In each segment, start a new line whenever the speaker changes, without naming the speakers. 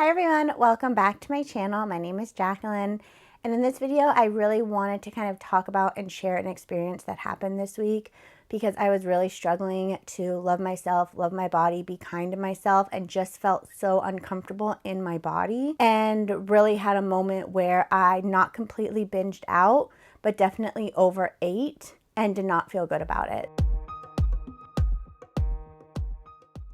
Hi everyone, welcome back to my channel. My name is Jacqueline, and in this video I really wanted to kind of talk about and share an experience that happened this week because I was really struggling to love myself, love my body, be kind to myself, and just felt so uncomfortable in my body, and really had a moment where I not completely binged out, but definitely overate and did not feel good about it.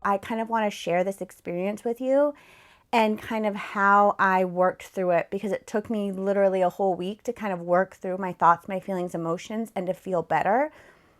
I kind of want to share this experience with you and kind of how I worked through it, because it took me literally a whole week to kind of work through my thoughts, my feelings, emotions, and to feel better.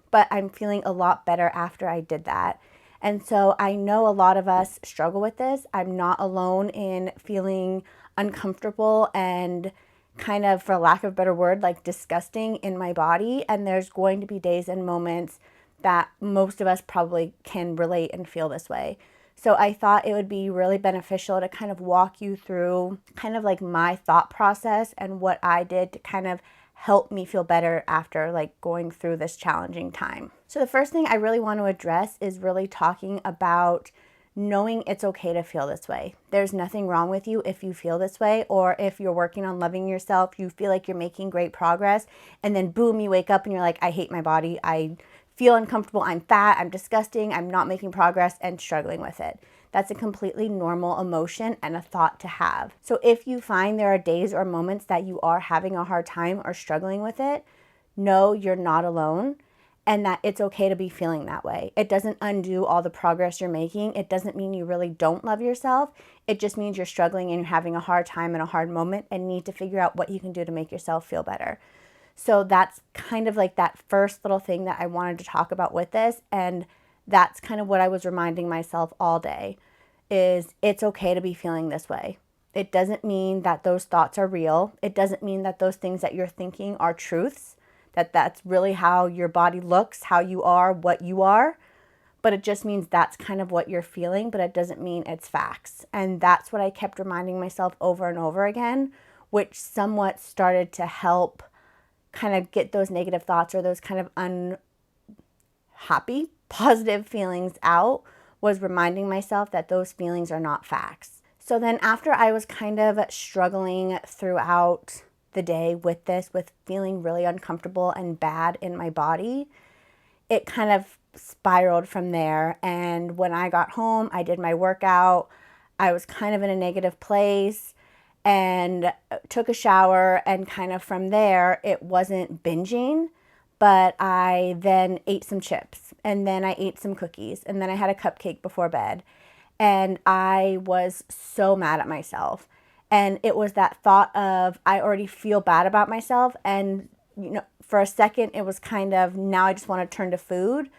But I'm feeling a lot better after I did that. And so I know a lot of us struggle with this. I'm not alone in feeling uncomfortable and kind of, for lack of a better word, like disgusting in my body. And there's going to be days and moments that most of us probably can relate and feel this way. So I thought it would be really beneficial to kind of walk you through kind of like my thought process and what I did to kind of help me feel better after like going through this challenging time. So the first thing I really want to address is really talking about knowing it's okay to feel this way. There's nothing wrong with you if you feel this way, or if you're working on loving yourself, you feel like you're making great progress, and then boom, you wake up and you're like, I hate my body, I feel uncomfortable, I'm fat, I'm disgusting, I'm not making progress, and struggling with it. That's a completely normal emotion and a thought to have. So if you find there are days or moments that you are having a hard time or struggling with it, know you're not alone and that it's okay to be feeling that way. It doesn't undo all the progress you're making. It doesn't mean you really don't love yourself. It just means you're struggling and you're having a hard time and a hard moment and need to figure out what you can do to make yourself feel better. So that's kind of like that first little thing that I wanted to talk about with this. And that's kind of what I was reminding myself all day, is it's okay to be feeling this way. It doesn't mean that those thoughts are real. It doesn't mean that those things that you're thinking are truths, that that's really how your body looks, how you are, what you are. But it just means that's kind of what you're feeling, but it doesn't mean it's facts. And that's what I kept reminding myself over and over again, which somewhat started to help kind of get those negative thoughts or those kind of unhappy, positive feelings out, was reminding myself that those feelings are not facts. So then after I was kind of struggling throughout the day with this, with feeling really uncomfortable and bad in my body, it kind of spiraled from there. And when I got home, I did my workout. I was kind of in a negative place and took a shower, and kind of from there, it wasn't binging, but I then ate some chips, and then I ate some cookies, and then I had a cupcake before bed, and I was so mad at myself. And it was that thought of, I already feel bad about myself, and for a second it was kind of, now I just want to turn to food.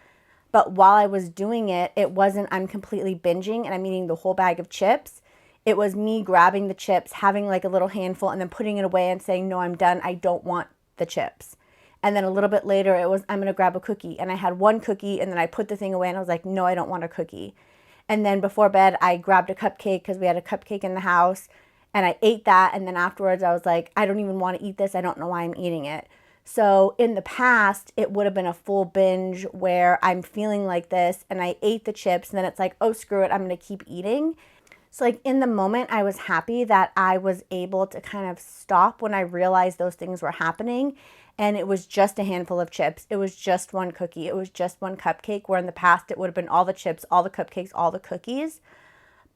But while I was doing it, it wasn't I'm completely binging and I'm eating the whole bag of chips. It was me grabbing the chips, having like a little handful, and then putting it away and saying, no, I'm done. I don't want the chips. And then a little bit later, it was, I'm going to grab a cookie. And I had one cookie, and then I put the thing away, and I was like, no, I don't want a cookie. And then before bed, I grabbed a cupcake because we had a cupcake in the house, and I ate that. And then afterwards, I was like, I don't even want to eat this. I don't know why I'm eating it. So in the past, it would have been a full binge where I'm feeling like this, and I ate the chips, and then it's like, oh, screw it, I'm going to keep eating. So like in the moment, I was happy that I was able to kind of stop when I realized those things were happening. And it was just a handful of chips. It was just one cookie. It was just one cupcake, where in the past it would have been all the chips, all the cupcakes, all the cookies.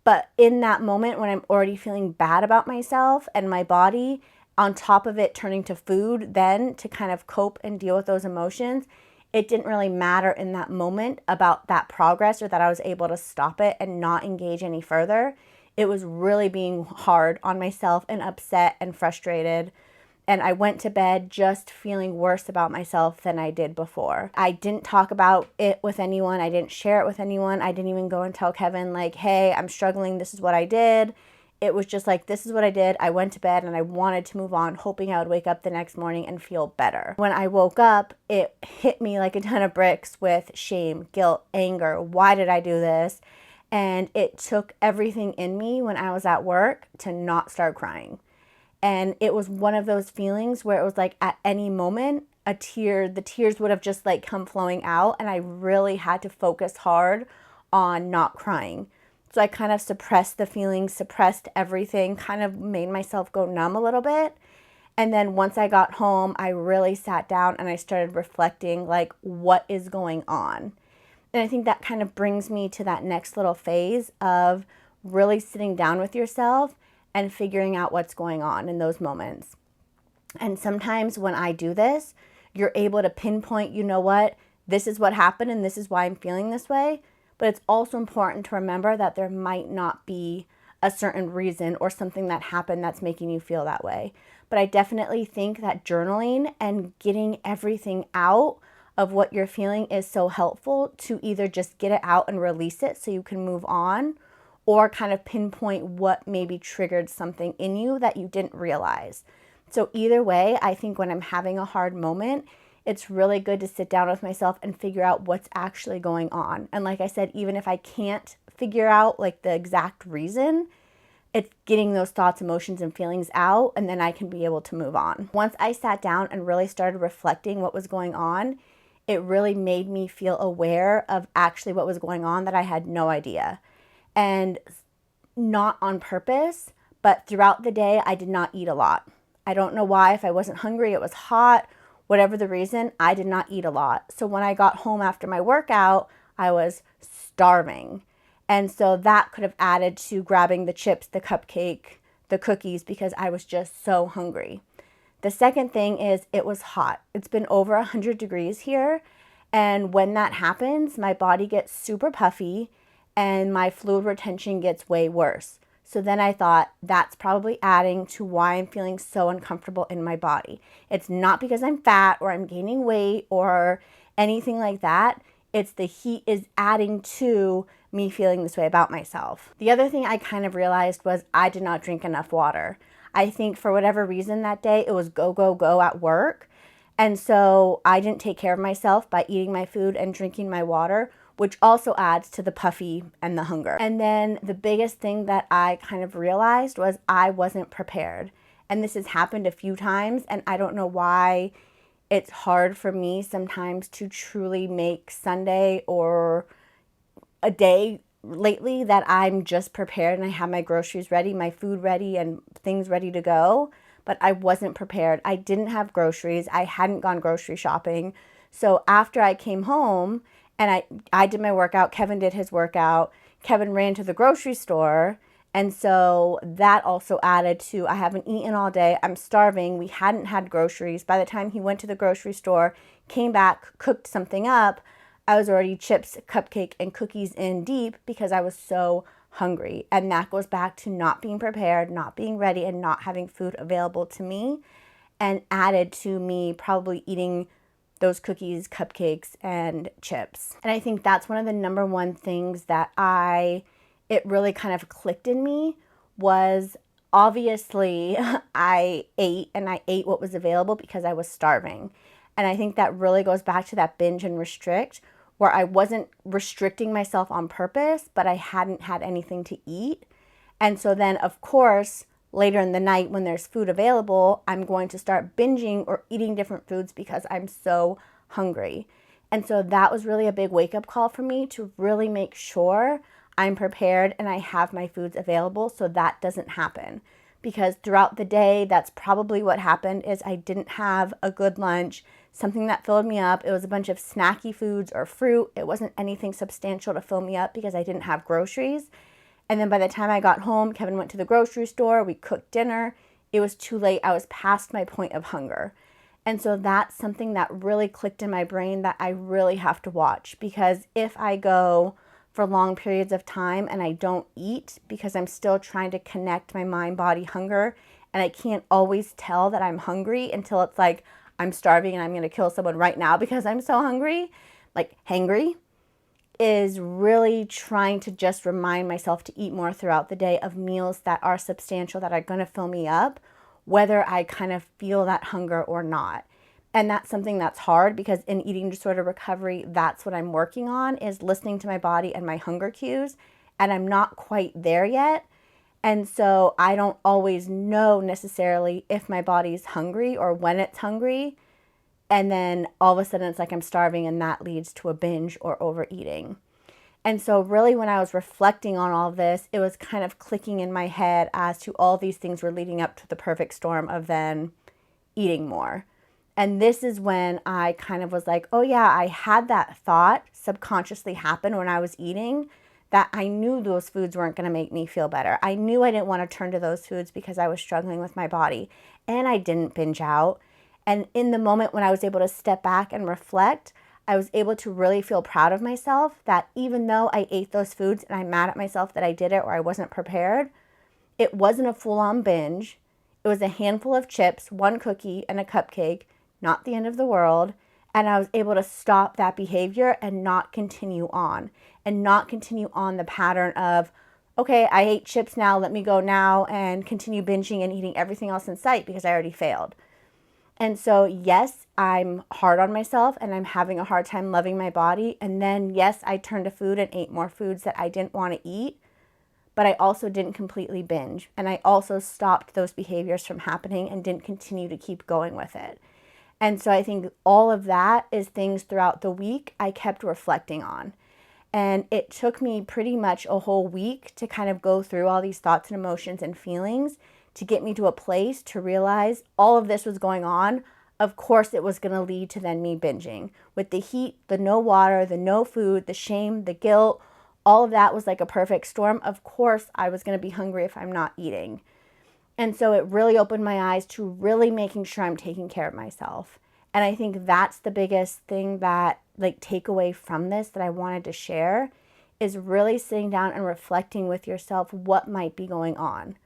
But in that moment when I'm already feeling bad about myself and my body, on top of it turning to food then to kind of cope and deal with those emotions, it didn't really matter in that moment about that progress or that I was able to stop it and not engage any further. It was really being hard on myself and upset and frustrated. And I went to bed just feeling worse about myself than I did before. I didn't talk about it with anyone. I didn't share it with anyone. I didn't even go and tell Kevin like, hey, I'm struggling. This is what I did. It was just like, this is what I did. I went to bed and I wanted to move on, hoping I would wake up the next morning and feel better. When I woke up, it hit me like a ton of bricks with shame, guilt, anger. Why did I do this? And it took everything in me when I was at work to not start crying. And it was one of those feelings where it was like at any moment, the tears would have just like come flowing out. And I really had to focus hard on not crying So I kind of suppressed the feelings, suppressed everything, kind of made myself go numb a little bit. And then once I got home, I really sat down and I started reflecting, like, what is going on? And I think that kind of brings me to that next little phase of really sitting down with yourself and figuring out what's going on in those moments. And sometimes when I do this, you're able to pinpoint, you know what, this is what happened and this is why I'm feeling this way. But it's also important to remember that there might not be a certain reason or something that happened that's making you feel that way. But I definitely think that journaling and getting everything out of what you're feeling is so helpful to either just get it out and release it so you can move on, or kind of pinpoint what maybe triggered something in you that you didn't realize. So either way, I think when I'm having a hard moment, it's really good to sit down with myself and figure out what's actually going on. And like I said, even if I can't figure out like the exact reason, it's getting those thoughts, emotions, and feelings out, and then I can be able to move on. Once I sat down and really started reflecting what was going on, it really made me feel aware of actually what was going on that I had no idea. And not on purpose, but throughout the day, I did not eat a lot. I don't know why. If I wasn't hungry, it was hot, whatever the reason, I did not eat a lot. So when I got home after my workout, I was starving. And so that could have added to grabbing the chips, the cupcake, the cookies, because I was just so hungry. The second thing is it was hot. It's been over 100 degrees here. And when that happens, my body gets super puffy and my fluid retention gets way worse. So then I thought that's probably adding to why I'm feeling so uncomfortable in my body. It's not because I'm fat or I'm gaining weight or anything like that. It's the heat is adding to me feeling this way about myself. The other thing I kind of realized was I did not drink enough water. I think for whatever reason that day, it was go, go, go at work. And so I didn't take care of myself by eating my food and drinking my water, which also adds to the puffy and the hunger. And then the biggest thing that I kind of realized was I wasn't prepared. And this has happened a few times, and I don't know why it's hard for me sometimes to truly make Sunday or a day lately that I'm just prepared and I have my groceries ready, my food ready, and things ready to go. But I wasn't prepared. I didn't have groceries. I hadn't gone grocery shopping. So after I came home and I did my workout, Kevin did his workout, Kevin ran to the grocery store. And so that also added to, I haven't eaten all day. I'm starving. We hadn't had groceries. By the time he went to the grocery store, came back, cooked something up, I was already chips, cupcake, and cookies in deep because I was so hungry. And that goes back to not being prepared, not being ready, and not having food available to me, and added to me probably eating those cookies, cupcakes, and chips. And I think that's one of the number one things that it really kind of clicked in me was obviously I ate what was available because I was starving. And I think that really goes back to that binge and restrict, where I wasn't restricting myself on purpose, but I hadn't had anything to eat. And so then, of course, later in the night when there's food available, I'm going to start binging or eating different foods because I'm so hungry. And so that was really a big wake-up call for me to really make sure I'm prepared and I have my foods available so that doesn't happen. Because throughout the day, that's probably what happened is I didn't have a good lunch, something that filled me up. It was a bunch of snacky foods or fruit. It wasn't anything substantial to fill me up because I didn't have groceries. And then by the time I got home, Kevin went to the grocery store, we cooked dinner. It was too late. I was past my point of hunger. And so that's something that really clicked in my brain that I really have to watch, because if I go for long periods of time and I don't eat because I'm still trying to connect my mind, body, hunger, and I can't always tell that I'm hungry until it's like I'm starving and I'm going to kill someone right now because I'm so hungry, like hangry, is really trying to just remind myself to eat more throughout the day of meals that are substantial, that are going to fill me up, whether I kind of feel that hunger or not. And that's something that's hard because in eating disorder recovery, that's what I'm working on, is listening to my body and my hunger cues. And I'm not quite there yet. And so I don't always know necessarily if my body's hungry or when it's hungry. And then all of a sudden it's like I'm starving and that leads to a binge or overeating. And so really when I was reflecting on all of this, it was kind of clicking in my head as to all these things were leading up to the perfect storm of then eating more. And this is when I kind of was like, oh yeah, I had that thought subconsciously happen when I was eating, that I knew those foods weren't going to make me feel better. I knew I didn't want to turn to those foods because I was struggling with my body, and I didn't binge out. And in the moment when I was able to step back and reflect, I was able to really feel proud of myself that even though I ate those foods and I'm mad at myself that I did it or I wasn't prepared, it wasn't a full-on binge. It was a handful of chips, one cookie, and a cupcake, not the end of the world. And I was able to stop that behavior and not continue on. And not continue on the pattern of, okay, I ate chips now, let me go now and continue binging and eating everything else in sight because I already failed. And so, yes, I'm hard on myself and I'm having a hard time loving my body. And then, yes, I turned to food and ate more foods that I didn't want to eat. But I also didn't completely binge. And I also stopped those behaviors from happening and didn't continue to keep going with it. And so I think all of that is things throughout the week I kept reflecting on. And it took me pretty much a whole week to kind of go through all these thoughts and emotions and feelings to get me to a place to realize all of this was going on. Of course, it was going to lead to then me binging. With the heat, the no water, the no food, the shame, the guilt, all of that was like a perfect storm. Of course, I was going to be hungry if I'm not eating. And so it really opened my eyes to really making sure I'm taking care of myself. And I think that's the biggest thing that take away from this that I wanted to share is really sitting down and reflecting with yourself what might be going on.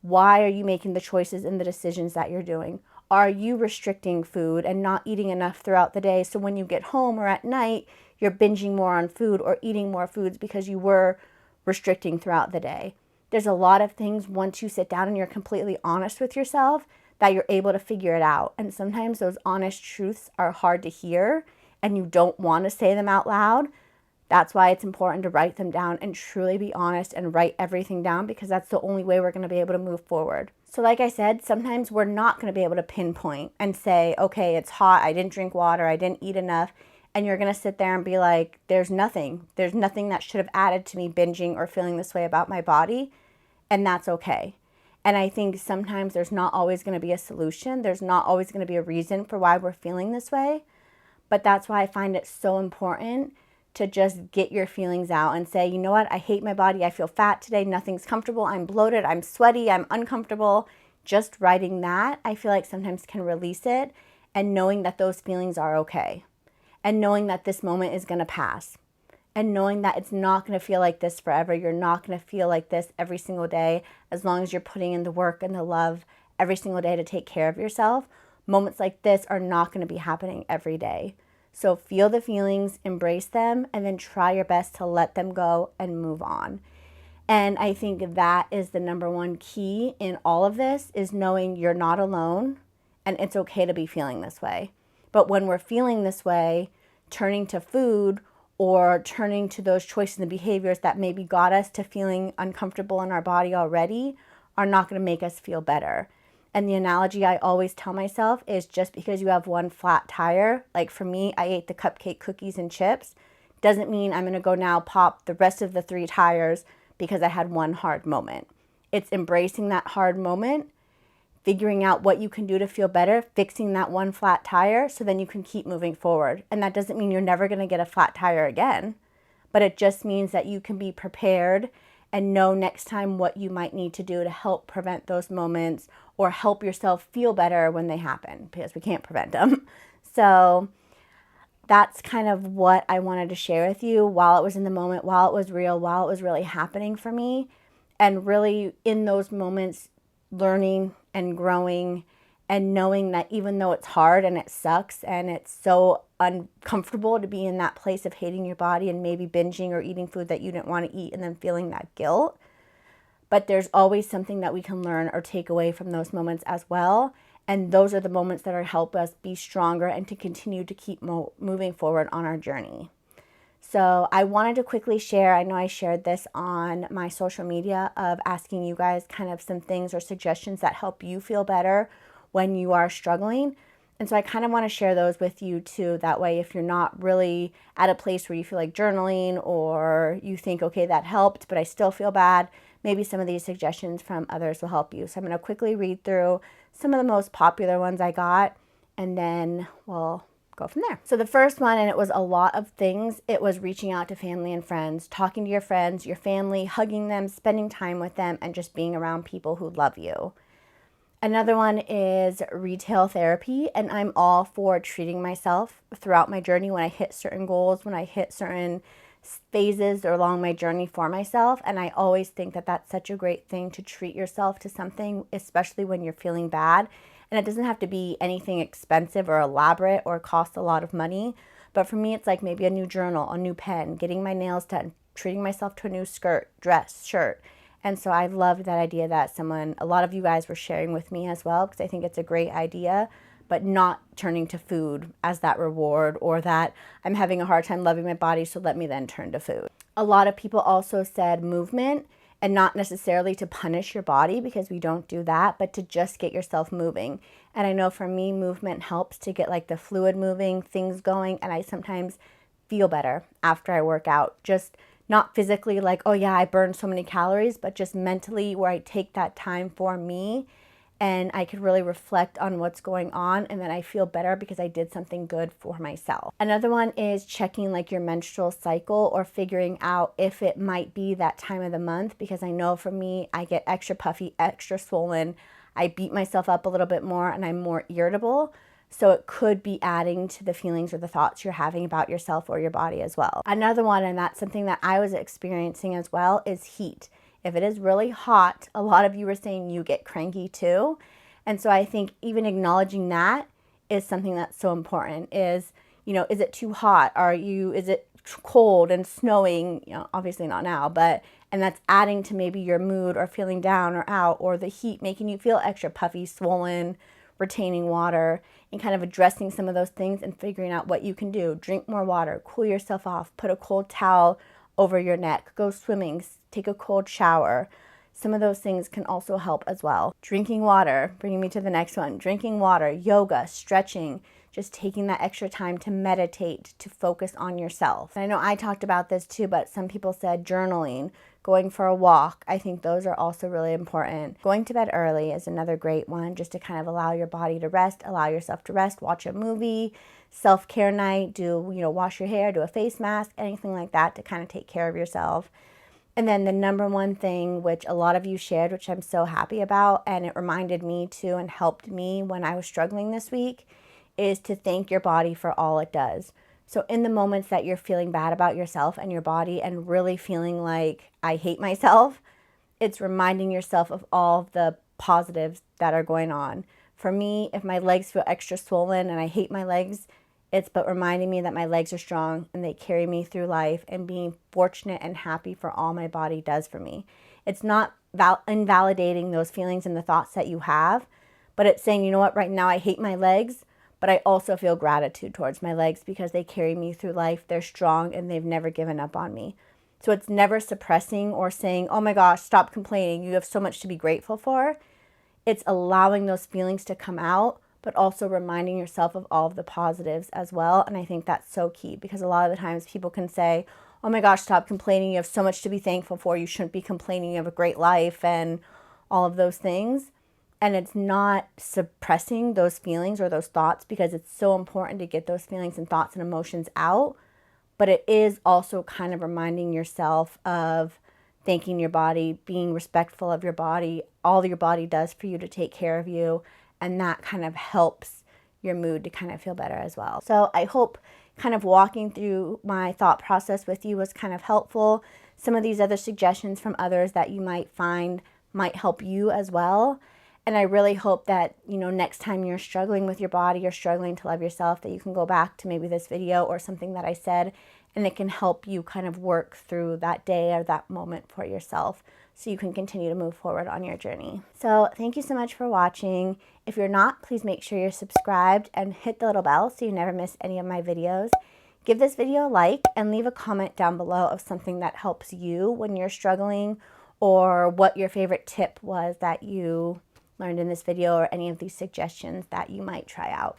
Why are you making the choices and the decisions that you're doing? Are you restricting food and not eating enough throughout the day so when you get home or at night, you're binging more on food or eating more foods because you were restricting throughout the day? There's a lot of things once you sit down and you're completely honest with yourself that you're able to figure it out. And sometimes those honest truths are hard to hear and you don't want to say them out loud. That's why it's important to write them down and truly be honest and write everything down, because that's the only way we're going to be able to move forward. So like I said, sometimes we're not going to be able to pinpoint and say, okay, it's hot, I didn't drink water, I didn't eat enough. And you're going to sit there and be like, there's nothing that should have added to me binging or feeling this way about my body. And that's okay. And I think sometimes there's not always going to be a solution. There's not always going to be a reason for why we're feeling this way. But that's why I find it so important to just get your feelings out and say, you know what, I hate my body, I feel fat today, nothing's comfortable, I'm bloated, I'm sweaty, I'm uncomfortable. Just writing that, I feel like sometimes can release it, and knowing that those feelings are okay. And knowing that this moment is going to pass. And knowing that it's not going to feel like this forever. You're not going to feel like this every single day as long as you're putting in the work and the love every single day to take care of yourself. Moments like this are not going to be happening every day. So feel the feelings, embrace them, and then try your best to let them go and move on. And I think that is the number one key in all of this, is knowing you're not alone and it's okay to be feeling this way. But when we're feeling this way, turning to food or turning to those choices and behaviors that maybe got us to feeling uncomfortable in our body already are not going to make us feel better. And the analogy I always tell myself is, just because you have one flat tire, like for me, I ate the cupcake, cookies, and chips, doesn't mean I'm going to go now pop the rest of the 3 tires because I had one hard moment. It's embracing that hard moment, figuring out what you can do to feel better, fixing that one flat tire so then you can keep moving forward. And that doesn't mean you're never going to get a flat tire again, but it just means that you can be prepared and know next time what you might need to do to help prevent those moments or help yourself feel better when they happen, because we can't prevent them. So that's kind of what I wanted to share with you while it was in the moment, while it was real, while it was really happening for me. And really in those moments, learning and growing and knowing that even though it's hard and it sucks and it's so uncomfortable to be in that place of hating your body and maybe binging or eating food that you didn't want to eat and then feeling that guilt, but there's always something that we can learn or take away from those moments as well. And those are the moments that are help us be stronger and to continue to keep moving forward on our journey. So I wanted to quickly share, I know I shared this on my social media, of asking you guys kind of some things or suggestions that help you feel better when you are struggling. And so I kind of want to share those with you too. That way, if you're not really at a place where you feel like journaling, or you think, okay, that helped, but I still feel bad, maybe some of these suggestions from others will help you. So I'm going to quickly read through some of the most popular ones I got, and then we'll go from there. So the first one, and it was a lot of things, it was reaching out to family and friends, talking to your friends, your family, hugging them, spending time with them, and just being around people who love you. Another one is retail therapy, and I'm all for treating myself throughout my journey when I hit certain goals, when I hit certain phases or along my journey for myself. And I always think that that's such a great thing, to treat yourself to something, especially when you're feeling bad. And it doesn't have to be anything expensive or elaborate or cost a lot of money. But for me, it's like maybe a new journal, a new pen, getting my nails done, treating myself to a new skirt, dress, shirt. And so I loved that idea that a lot of you guys were sharing with me as well, because I think it's a great idea, but not turning to food as that reward, or that I'm having a hard time loving my body, so let me then turn to food. A lot of people also said movement, and not necessarily to punish your body, because we don't do that, but to just get yourself moving. And I know for me, movement helps to get like the fluid moving, things going, and I sometimes feel better after I work out. Just not physically like, oh yeah, I burned so many calories, but just mentally, where I take that time for me and I could really reflect on what's going on, and then I feel better because I did something good for myself. Another one is checking like your menstrual cycle, or figuring out if it might be that time of the month, because I know for me, I get extra puffy, extra swollen, I beat myself up a little bit more, and I'm more irritable. So it could be adding to the feelings or the thoughts you're having about yourself or your body as well. Another one, and that's something that I was experiencing as well, is heat. If it is really hot, a lot of you were saying you get cranky too. And so I think even acknowledging that is something that's so important. Is it too hot? Is it cold and snowing? Obviously not now, and that's adding to maybe your mood, or feeling down or out, or the heat making you feel extra puffy, swollen, retaining water, and kind of addressing some of those things and figuring out what you can do. Drink more water, cool yourself off, put a cold towel over your neck, go swimming, take a cold shower. Some of those things can also help as well. Drinking water, bringing me to the next one. Drinking water, yoga, stretching, just taking that extra time to meditate, to focus on yourself. And I know I talked about this too, but some people said journaling, going for a walk. I think those are also really important. Going to bed early is another great one, just to kind of allow your body to rest, allow yourself to rest, watch a movie, self-care night, wash your hair, do a face mask, anything like that to kind of take care of yourself. And then the number one thing, which a lot of you shared, which I'm so happy about, and it reminded me too and helped me when I was struggling this week, is to thank your body for all it does. So in the moments that you're feeling bad about yourself and your body, and really feeling like I hate myself, it's reminding yourself of all the positives that are going on. For me, if my legs feel extra swollen and I hate my legs, it's but reminding me that my legs are strong and they carry me through life, and being fortunate and happy for all my body does for me. It's not invalidating those feelings and the thoughts that you have, but it's saying, you know what, right now I hate my legs, but I also feel gratitude towards my legs because they carry me through life. They're strong and they've never given up on me. So it's never suppressing or saying, oh my gosh, stop complaining, you have so much to be grateful for. It's allowing those feelings to come out, but also reminding yourself of all of the positives as well. And I think that's so key, because a lot of the times people can say, oh my gosh, stop complaining, you have so much to be thankful for, you shouldn't be complaining, you have a great life, and all of those things. And it's not suppressing those feelings or those thoughts, because it's so important to get those feelings and thoughts and emotions out. But it is also kind of reminding yourself of thanking your body, being respectful of your body, all your body does for you to take care of you. And that kind of helps your mood to kind of feel better as well. So I hope kind of walking through my thought process with you was kind of helpful. Some of these other suggestions from others that you might find might help you as well. And I really hope that, next time you're struggling with your body, you're struggling to love yourself, that you can go back to maybe this video or something that I said, and it can help you kind of work through that day or that moment for yourself, so you can continue to move forward on your journey. So thank you so much for watching. If you're not, please make sure you're subscribed and hit the little bell so you never miss any of my videos. Give this video a like and leave a comment down below of something that helps you when you're struggling, or what your favorite tip was that you learned in this video, or any of these suggestions that you might try out.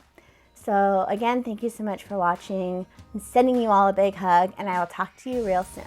So again, thank you so much for watching. I'm sending you all a big hug, and I will talk to you real soon.